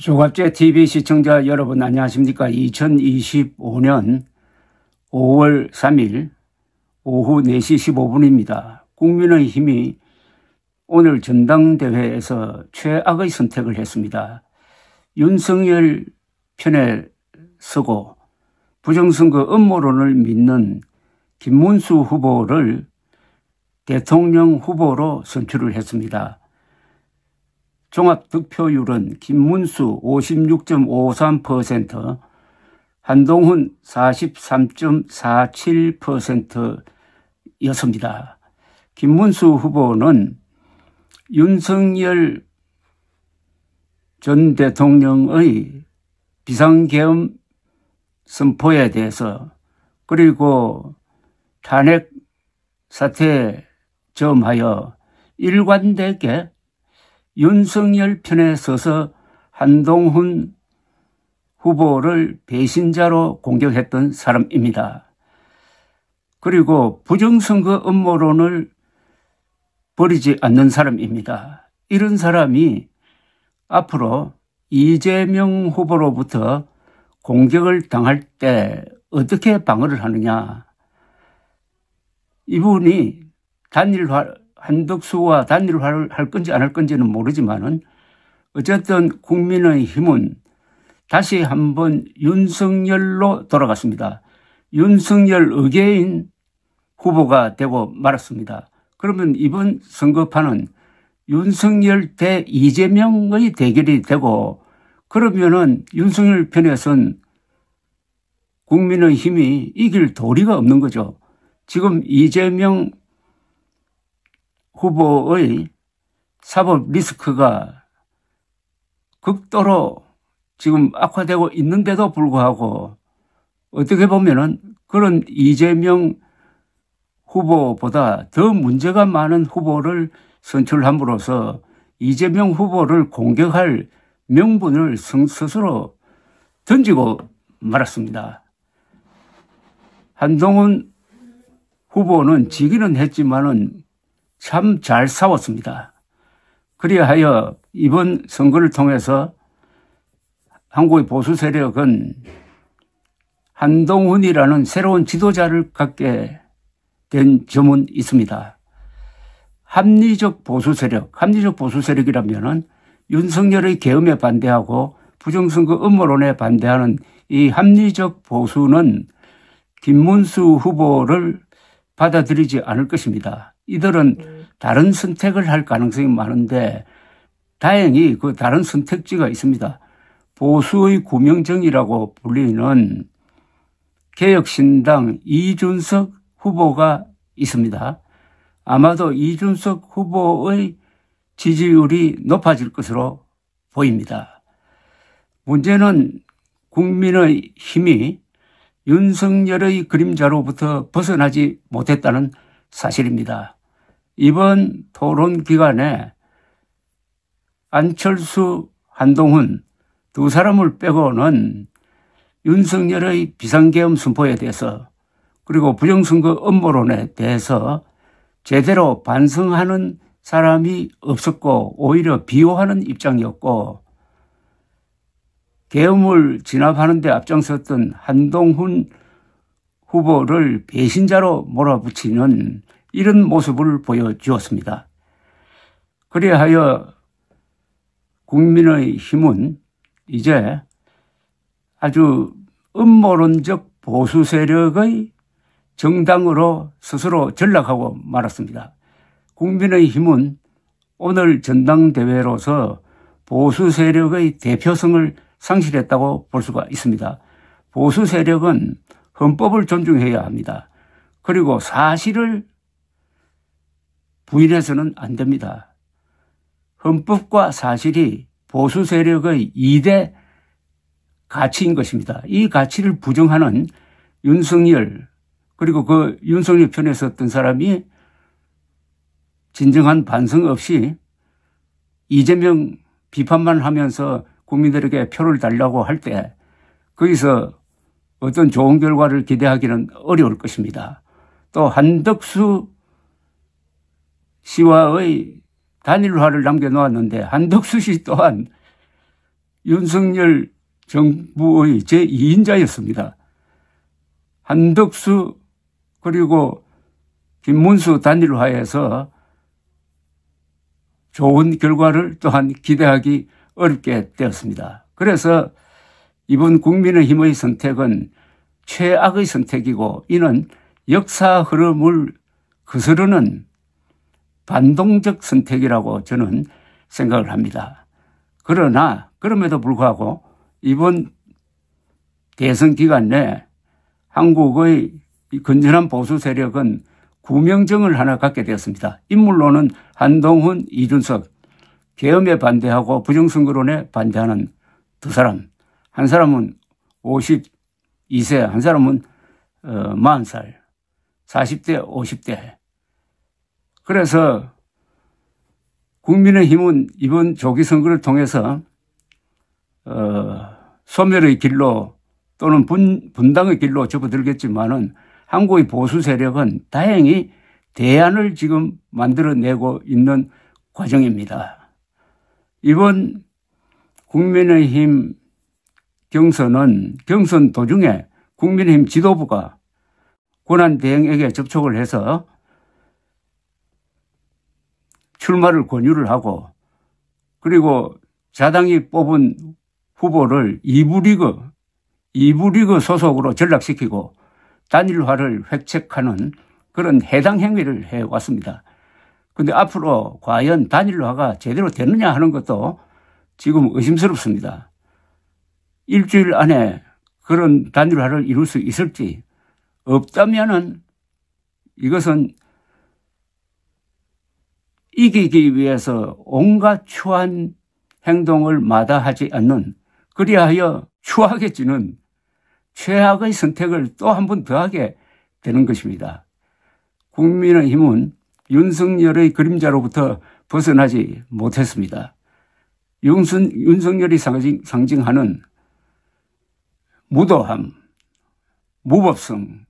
조갑제 TV 시청자 여러분 안녕하십니까? 2025년 5월 3일 오후 4시 15분입니다. 국민의힘이 오늘 전당대회에서 최악의 선택을 했습니다. 윤석열 편에 서고 부정선거 음모론을 믿는 김문수 후보를 대통령 후보로 선출을 했습니다. 종합득표율은 김문수 56.53%, 한동훈 43.47%였습니다. 김문수 후보는 윤석열 전 대통령의 비상계엄 선포에 대해서 그리고 탄핵 사태에 점하여 일관되게 윤석열 편에 서서 한동훈 후보를 배신자로 공격했던 사람입니다. 그리고 부정선거 음모론을 버리지 않는 사람입니다. 이런 사람이 앞으로 이재명 후보로부터 공격을 당할 때 어떻게 방어를 하느냐. 이분이 한덕수와 단일화를 할 건지 안 할 건지는 모르지만은 어쨌든 국민의힘은 다시 한번 윤석열로 돌아갔습니다. 윤석열 의계인 후보가 되고 말았습니다. 그러면 이번 선거판은 윤석열 대 이재명의 대결이 되고 그러면은 윤석열 편에선 국민의힘이 이길 도리가 없는 거죠. 지금 이재명 후보의 사법 리스크가 극도로 지금 악화되고 있는데도 불구하고 어떻게 보면은 그런 이재명 후보보다 더 문제가 많은 후보를 선출함으로써 이재명 후보를 공격할 명분을 스스로 던지고 말았습니다. 한동훈 후보는 지기는 했지만은 참 잘 싸웠습니다. 그리하여 이번 선거를 통해서 한국의 보수 세력은 한동훈이라는 새로운 지도자를 갖게 된 점은 있습니다. 합리적 보수 세력이라면은 윤석열의 계엄에 반대하고 부정선거 음모론에 반대하는 이 합리적 보수는 김문수 후보를 받아들이지 않을 것입니다. 이들은 다른 선택을 할 가능성이 많은데 다행히 그 다른 선택지가 있습니다. 보수의 구명정이라고 불리는 개혁신당 이준석 후보가 있습니다. 아마도 이준석 후보의 지지율이 높아질 것으로 보입니다. 문제는 국민의 힘이 윤석열의 그림자로부터 벗어나지 못했다는 사실입니다. 이번 토론 기간에 안철수, 한동훈 두 사람을 빼고는 윤석열의 비상계엄 선포에 대해서 그리고 부정선거 음모론에 대해서 제대로 반성하는 사람이 없었고 오히려 비호하는 입장이었고 계엄을 진압하는 데 앞장섰던 한동훈 후보를 배신자로 몰아붙이는 이런 모습을 보여주었습니다. 그리하여 국민의힘은 이제 아주 음모론적 보수 세력의 정당으로 스스로 전락하고 말았습니다. 국민의힘은 오늘 전당대회로서 보수 세력의 대표성을 상실했다고 볼 수가 있습니다. 보수 세력은 헌법을 존중해야 합니다. 그리고 사실을 부인해서는 안 됩니다. 헌법과 사실이 보수 세력의 2대 가치인 것입니다. 이 가치를 부정하는 윤석열 그리고 그 윤석열 편에 섰던 사람이 진정한 반성 없이 이재명 비판만 하면서 국민들에게 표를 달라고 할 때 거기서 어떤 좋은 결과를 기대하기는 어려울 것입니다. 또 한덕수 씨와의 단일화를 남겨놓았는데 한덕수 씨 또한 윤석열 정부의 제2인자였습니다. 한덕수 그리고 김문수 단일화에서 좋은 결과를 또한 기대하기 어렵게 되었습니다. 그래서 이번 국민의힘의 선택은 최악의 선택이고 이는 역사 흐름을 거스르는 반동적 선택이라고 저는 생각을 합니다. 그러나 그럼에도 불구하고 이번 대선 기간 내 한국의 건전한 보수 세력은 구명정을 하나 갖게 되었습니다. 인물로는 한동훈, 이준석, 계엄에 반대하고 부정선거론에 반대하는 두 사람. 한 사람은 52세, 한 사람은 40살, 40대, 50대. 그래서 국민의힘은 이번 조기선거를 통해서 소멸의 길로 또는 분당의 길로 접어들겠지만은 한국의 보수 세력은 다행히 대안을 지금 만들어내고 있는 과정입니다. 이번 국민의힘 경선 도중에 국민의힘 지도부가 권한대행에게 접촉을 해서 출마를 권유를 하고 그리고 자당이 뽑은 후보를 2부 리그 소속으로 전락시키고 단일화를 획책하는 그런 해당 행위를 해왔습니다. 그런데 앞으로 과연 단일화가 제대로 되느냐 하는 것도 지금 의심스럽습니다. 일주일 안에 그런 단일화를 이룰 수 있을지 없다면은 이것은 이기기 위해서 온갖 추한 행동을 마다하지 않는 그리하여 추하게 지는 최악의 선택을 또 한 번 더하게 되는 것입니다. 국민의힘은 윤석열의 그림자로부터 벗어나지 못했습니다. 윤석열이 상징하는 무도함, 무법성,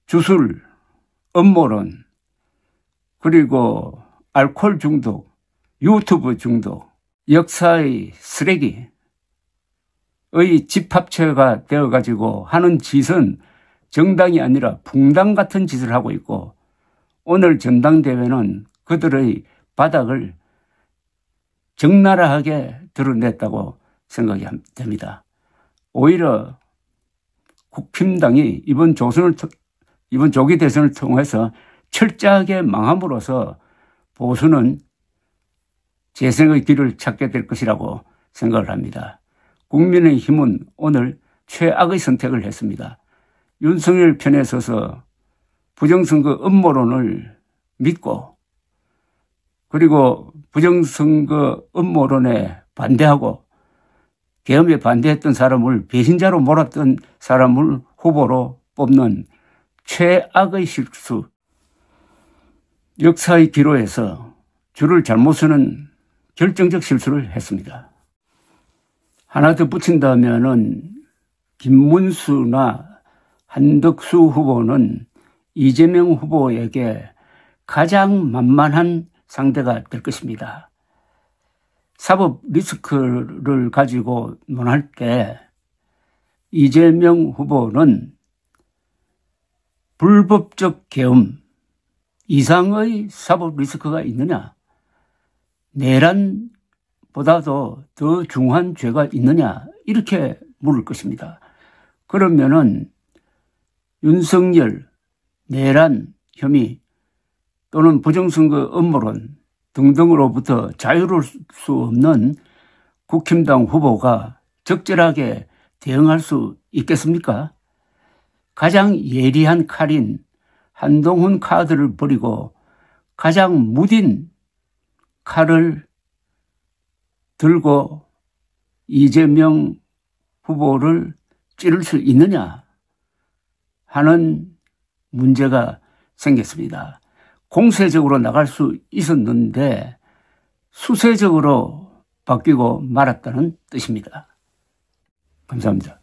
주술, 음모론, 그리고 알코올 중독, 유튜브 중독, 역사의 쓰레기의 집합체가 되어가지고 하는 짓은 정당이 아니라 붕당 같은 짓을 하고 있고 오늘 전당대회는 그들의 바닥을 적나라하게 드러냈다고 생각이 됩니다. 오히려 국힘당이 이번 조기 대선을 통해서 철저하게 망함으로써 보수는 재생의 길을 찾게 될 것이라고 생각을 합니다. 국민의힘은 오늘 최악의 선택을 했습니다. 윤석열 편에 서서 부정선거 음모론을 믿고 그리고 부정선거 음모론에 반대하고 계엄에 반대했던 사람을 배신자로 몰았던 사람을 후보로 뽑는 최악의 실수. 역사의 기로에서 줄을 잘못 서는 결정적 실수를 했습니다. 하나 더 붙인다면은 김문수나 한덕수 후보는 이재명 후보에게 가장 만만한 상대가 될 것입니다. 사법 리스크를 가지고 논할 때 이재명 후보는 불법적 계엄 이상의 사법 리스크가 있느냐, 내란보다도 더 중한 죄가 있느냐 이렇게 물을 것입니다. 그러면은 윤석열, 내란 혐의 또는 부정선거 음모론 등등으로부터 자유로울 수 없는 국힘당 후보가 적절하게 대응할 수 있겠습니까? 가장 예리한 칼인 한동훈 카드를 버리고 가장 무딘 칼을 들고 이재명 후보를 찌를 수 있느냐 하는 문제가 생겼습니다. 공세적으로 나갈 수 있었는데 수세적으로 바뀌고 말았다는 뜻입니다. 감사합니다.